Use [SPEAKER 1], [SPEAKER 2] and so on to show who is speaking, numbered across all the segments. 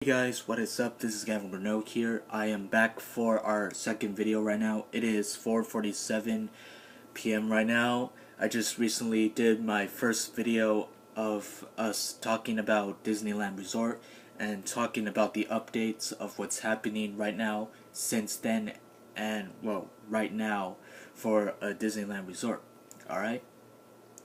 [SPEAKER 1] Hey guys, what is up? This is Gavin Renault here. I am back for our second video right now. It is 4:47 p.m. right now. I just recently did my first video of us talking about Disneyland Resort and talking about the updates of what's happening right now since then and, well, right now for a Disneyland Resort. Alright?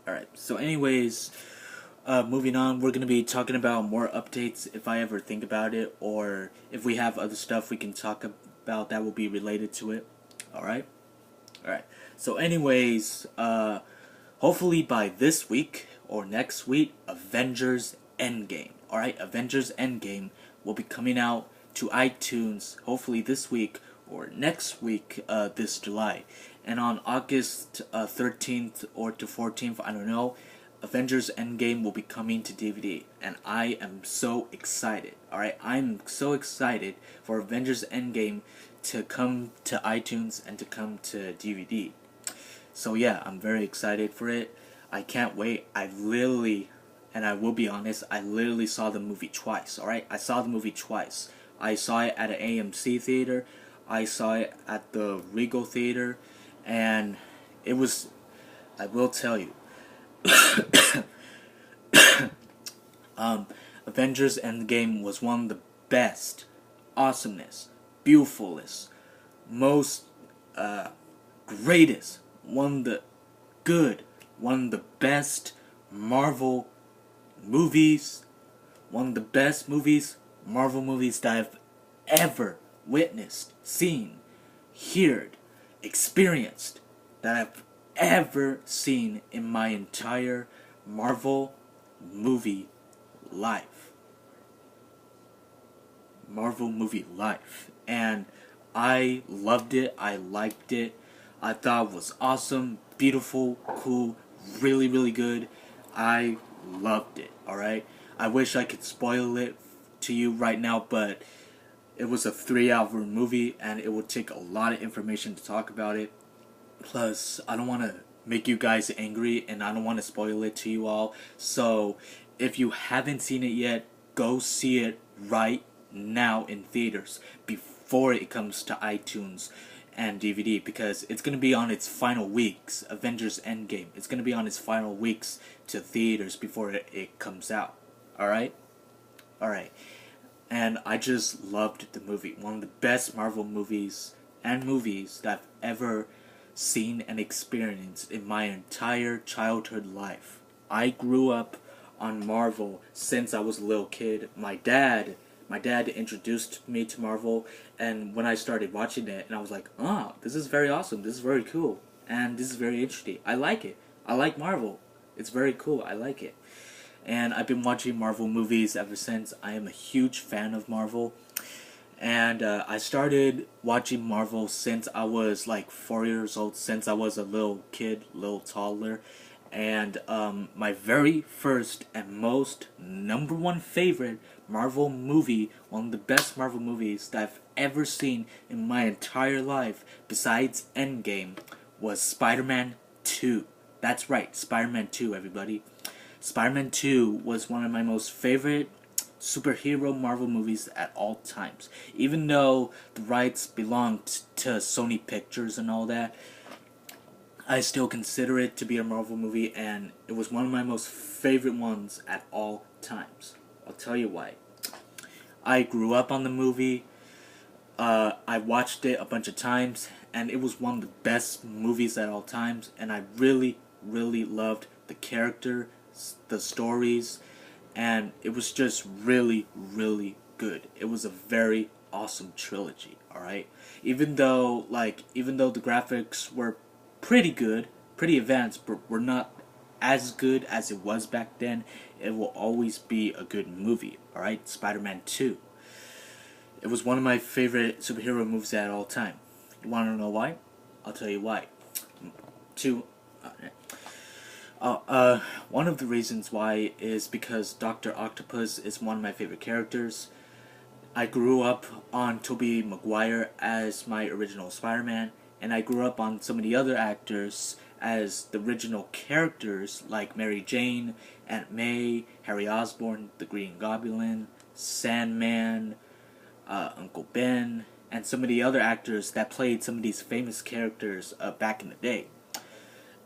[SPEAKER 1] Alright, so anyways, moving on, we're going to be talking about more updates if I ever think about it, or if we have other stuff we can talk about that will be related to it. Alright? Alright. So anyways, hopefully by this week or next week, Avengers Endgame. Alright? Avengers Endgame will be coming out to iTunes hopefully this week or next week, this July. And on August 13th or to 14th, I don't know, Avengers Endgame will be coming to DVD, and I am so excited. Alright, I'm so excited for Avengers Endgame to come to iTunes and to come to DVD. So yeah, I'm very excited for it. I can't wait. I literally, and I will be honest, I literally saw the movie twice. Alright, I saw the movie twice. I saw it at an AMC theater, I saw it at the Regal Theater, and it was, I will tell you, Avengers Endgame was one of the best, awesomest, beautifulest, most greatest, one of the good, one of the best Marvel movies, one of the best movies, Marvel movies that I've ever witnessed, seen, heard, experienced, that I've ever seen in my entire Marvel movie life. Marvel movie life. And I loved it. I liked it. I thought it was awesome, beautiful, cool, really, really good. I loved it, alright? I wish I could spoil it to you right now, but it was a 3-hour movie and it would take a lot of information to talk about it. Plus, I don't want to make you guys angry and I don't want to spoil it to you all. So, if you haven't seen it yet, go see it right now in theaters before it comes to iTunes and DVD, because it's going to be on its final weeks. Avengers Endgame, it's going to be on its final weeks to theaters before it comes out. Alright? Alright. And I just loved the movie. One of the best Marvel movies and movies that I've ever seen and experienced in my entire childhood life. I grew up on Marvel since I was a little kid. My dad introduced me to Marvel, and when I started watching it, and I was like, this is very awesome, this is very cool, and this is very interesting. I like it. I like Marvel. It's very cool. I like it. And I've been watching Marvel movies ever since. I am a huge fan of Marvel. And I started watching Marvel since I was like 4 years old, since I was a little kid, little toddler. And my very first and most #1 favorite Marvel movie, one of the best Marvel movies that I've ever seen in my entire life, besides Endgame, was Spider-Man 2. That's right, Spider-Man 2, everybody. Spider-Man 2 was one of my most favorite superhero Marvel movies at all times. Even though the rights belonged to Sony Pictures and all that, I still consider it to be a Marvel movie, and it was one of my most favorite ones at all times. I'll tell you why. I grew up on the movie, I watched it a bunch of times, and it was one of the best movies at all times, and I really, really loved the character, the stories, and it was just really, really good. It was a very awesome trilogy, alright? Even though the graphics were pretty good, pretty advanced, but were not as good as it was back then, it will always be a good movie, alright? Spider-Man 2. It was one of my favorite superhero movies at all time. You want to know why? I'll tell you why. One of the reasons why is because Dr. Octopus is one of my favorite characters. I grew up on Tobey Maguire as my original Spider-Man, and I grew up on some of the other actors as the original characters, like Mary Jane, Aunt May, Harry Osborn, the Green Goblin, Sandman, Uncle Ben, and some of the other actors that played some of these famous characters back in the day.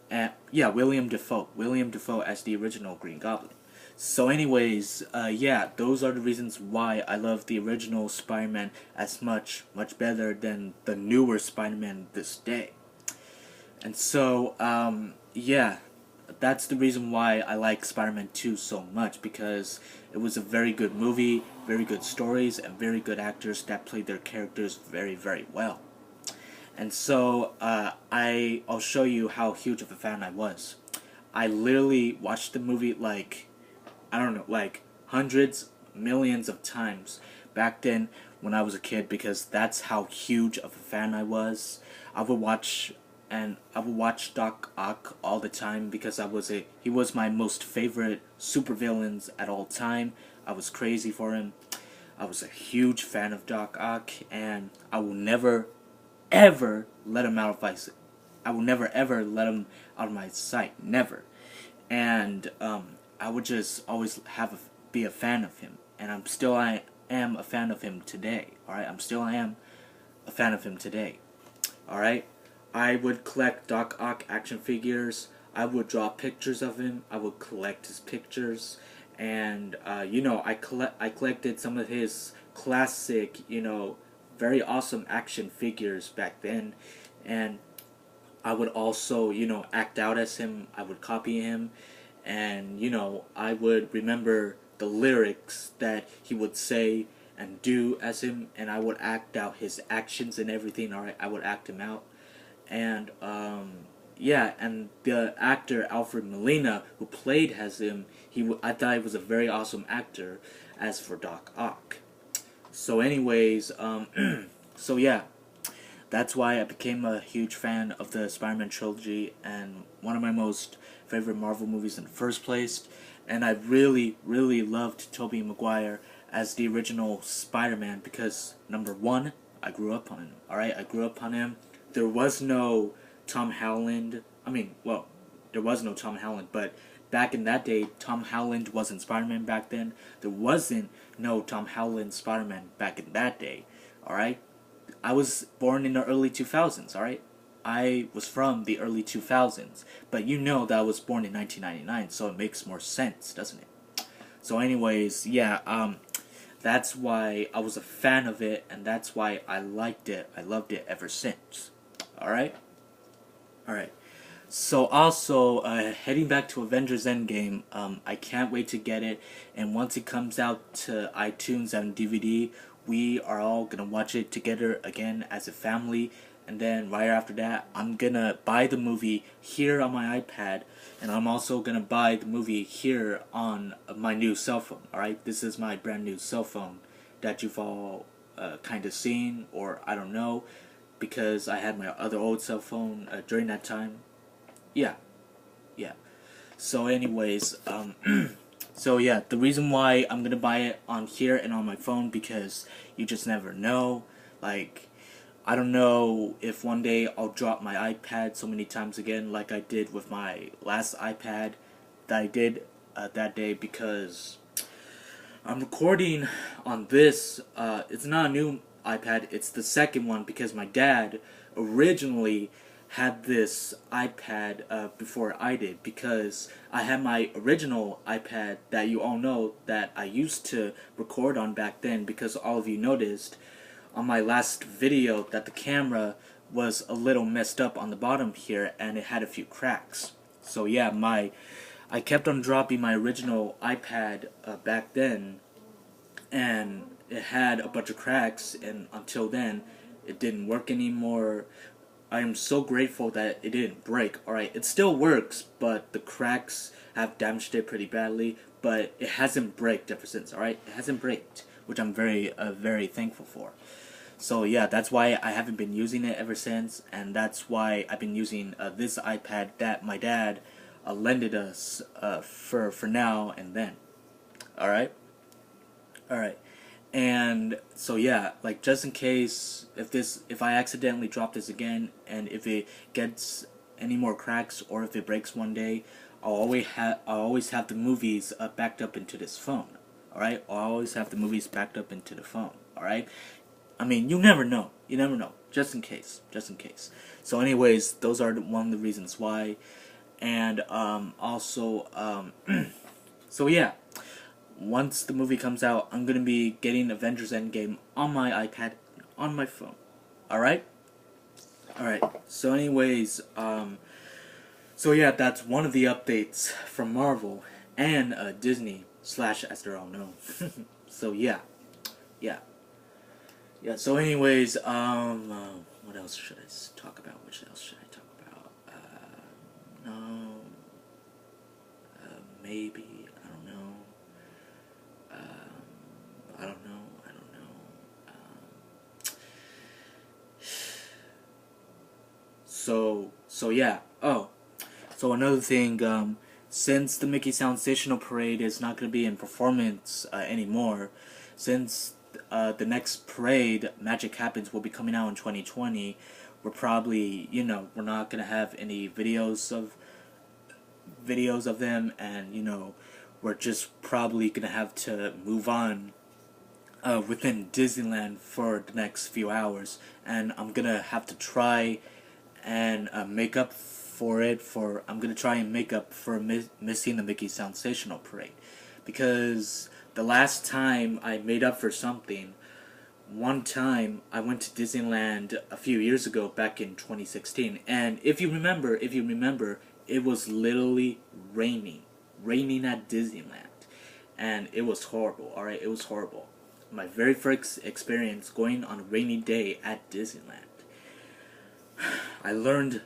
[SPEAKER 1] And yeah, William Defoe. William Defoe as the original Green Goblin. So anyways, yeah, those are the reasons why I love the original Spider-Man as much better than the newer Spider-Man this day. And so, yeah, that's the reason why I like Spider-Man 2 so much, because it was a very good movie, very good stories, and very good actors that played their characters very, very well. And so, I'll show you how huge of a fan I was. I literally watched the movie like, I don't know, like hundreds, millions of times back then when I was a kid, because that's how huge of a fan I was. I would watch I would watch Doc Ock all the time because he was my most favorite supervillains at all time. I was crazy for him. I was a huge fan of Doc Ock, and I will never ever let him out of my I will never ever let him out of my sight, never. And I would just always be a fan of him, and I am a fan of him today. All right, I am a fan of him today. All right, I would collect Doc Ock action figures. I would draw pictures of him. I would collect his pictures, and I collected some of his classic, very awesome action figures back then, and I would also, act out as him. I would copy him, and I would remember the lyrics that he would say and do as him, and I would act out his actions and everything. All right, I would act him out, and yeah, and the actor Alfred Molina who played as him, I thought he was a very awesome actor. As for Doc Ock, so anyways, so yeah, that's why I became a huge fan of the Spider-Man trilogy and one of my most favorite Marvel movies in the first place. And I really, really loved Tobey Maguire as the original Spider-Man because, number one, I grew up on him. Alright, I grew up on him. There was no Tom Holland. There was no Tom Holland, but back in that day, Tom Holland wasn't Spider-Man back then. There wasn't no Tom Holland Spider-Man back in that day. Alright? I was born in the early 2000s, alright? I was from the early 2000s, but that I was born in 1999, so it makes more sense, doesn't it? So anyways, yeah, that's why I was a fan of it, and that's why I liked it. I loved it ever since. Alright? Alright. So also, heading back to Avengers Endgame, I can't wait to get it, and once it comes out to iTunes and DVD, we are all gonna watch it together again as a family, and then right after that, I'm gonna buy the movie here on my iPad, and I'm also gonna buy the movie here on my new cell phone, alright? This is my brand new cell phone that you've all kind of seen, or I don't know, because I had my other old cell phone during that time. Yeah, yeah. So anyways, so yeah, the reason why I'm gonna buy it on here and on my phone, because you just never know. Like, I don't know if one day I'll drop my iPad so many times again like I did with my last iPad that I did that day, because I'm recording on this, it's not a new iPad, it's the second one, because my dad originally had this iPad before I did, because I had my original iPad that you all know that I used to record on back then, because all of you noticed on my last video that the camera was a little messed up on the bottom here and it had a few cracks. So yeah, I kept on dropping my original iPad back then, and it had a bunch of cracks, and until then it didn't work anymore. I am so grateful that it didn't break. Alright, it still works, but the cracks have damaged it pretty badly, but it hasn't braked ever since, alright? It hasn't braked, which I'm very, very thankful for. So yeah, that's why I haven't been using it ever since, and that's why I've been using this iPad that my dad lended us for now and then. Alright? Alright. And so yeah, like, just in case if I accidentally drop this again, and if it gets any more cracks, or if it breaks one day, I'll always have the movies backed up into this phone. alright? Or always have the movies backed up into the phone, alright? I mean, you never know. You never know. Just in case. Just in case. So anyways, those are one of the reasons why. And also, so yeah. Once the movie comes out, I'm going to be getting Avengers Endgame on my iPad, on my phone. Alright? Alright. So anyways, so yeah, that's one of the updates from Marvel and Disney / as they're all known. So yeah. Yeah. Yeah, so anyways, what else should I talk about? What else should I talk about? No, maybe, I don't know. I don't know. So yeah. Oh, so another thing, since the Mickey Sound Stational Parade is not going to be in performance anymore, since the next parade, Magic Happens, will be coming out in 2020, we're probably, we're not going to have any videos of them, and, we're just probably going to have to move on within Disneyland for the next few hours, and I'm going to have to try and make up for it. I'm gonna try and make up for missing the Mickey Sound Stational Parade, because the last time I made up for something, one time I went to Disneyland a few years ago, back in 2016, and if you remember, it was literally raining at Disneyland, and it was horrible. All right, it was horrible. My very first experience going on a rainy day at Disneyland. I learned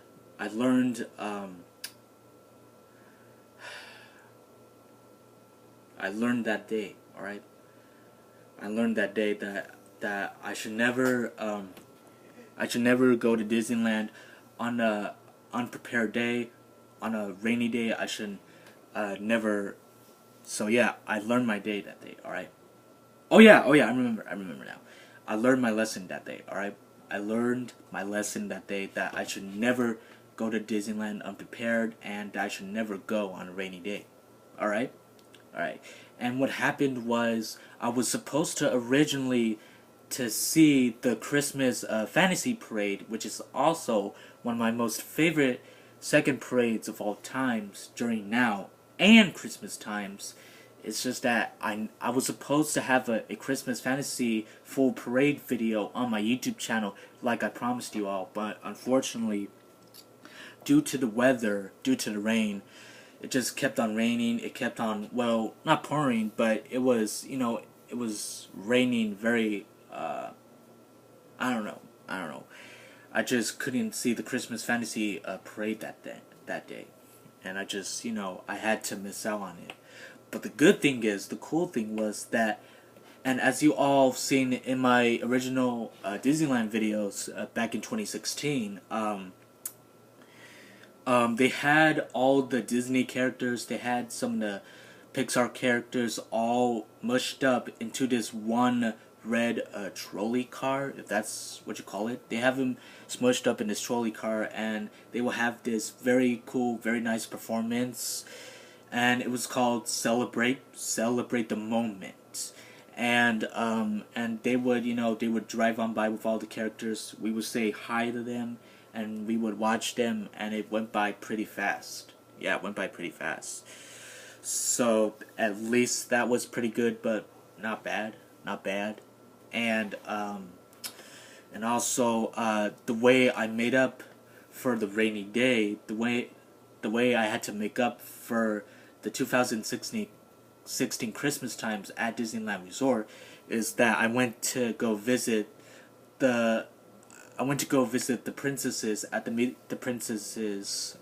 [SPEAKER 1] that day, alright? I learned that day that I should never go to Disneyland on a unprepared day, on a rainy day. I should never. So yeah, I learned my day that day, alright? Oh yeah, I remember now. I learned my lesson that day, alright? I learned my lesson that day, that I should never go to Disneyland unprepared, and I should never go on a rainy day. Alright? Alright. And what happened was, I was supposed to originally to see the Christmas Fantasy Parade, which is also one of my most favorite second parades of all times during now and Christmas times. It's just that I was supposed to have a Christmas Fantasy full parade video on my YouTube channel, like I promised you all, but unfortunately, due to the weather, due to the rain, it just kept on raining. It kept on, well, not pouring, but it was, it was raining very, I don't know. I just couldn't see the Christmas Fantasy parade that day. And I just, I had to miss out on it. But the cool thing was that, and as you all seen in my original Disneyland videos back in 2016, they had all the Disney characters, they had some of the Pixar characters all mushed up into this one red trolley car, if that's what you call it. They have them smushed up in this trolley car, and they will have this very cool, very nice performance. And it was called Celebrate the Moment. And they would drive on by with all the characters. We would say hi to them, and we would watch them, and it went by pretty fast. Yeah, it went by pretty fast. So at least that was pretty good, but not bad. And also the way I made up for the rainy day, the way I had to make up for the 2016 Christmas times at Disneyland Resort, is that I went to go visit the princesses at the princesses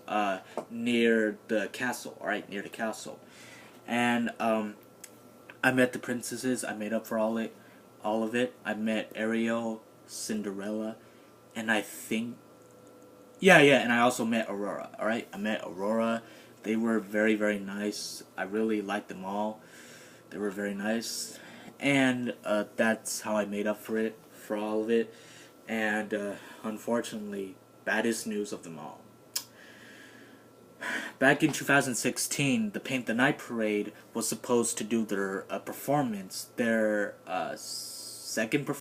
[SPEAKER 1] near the castle. All right, near the castle, and I met the princesses. I made up for all of it. I met Ariel, Cinderella, and I think, and I also met Aurora. All right, I met Aurora. They were very, very nice. I really liked them all. They were very nice, and that's how I made up for all of it. And unfortunately, baddest news of them all. back in 2016, the Paint the Night Parade was supposed to do their performance, their second performance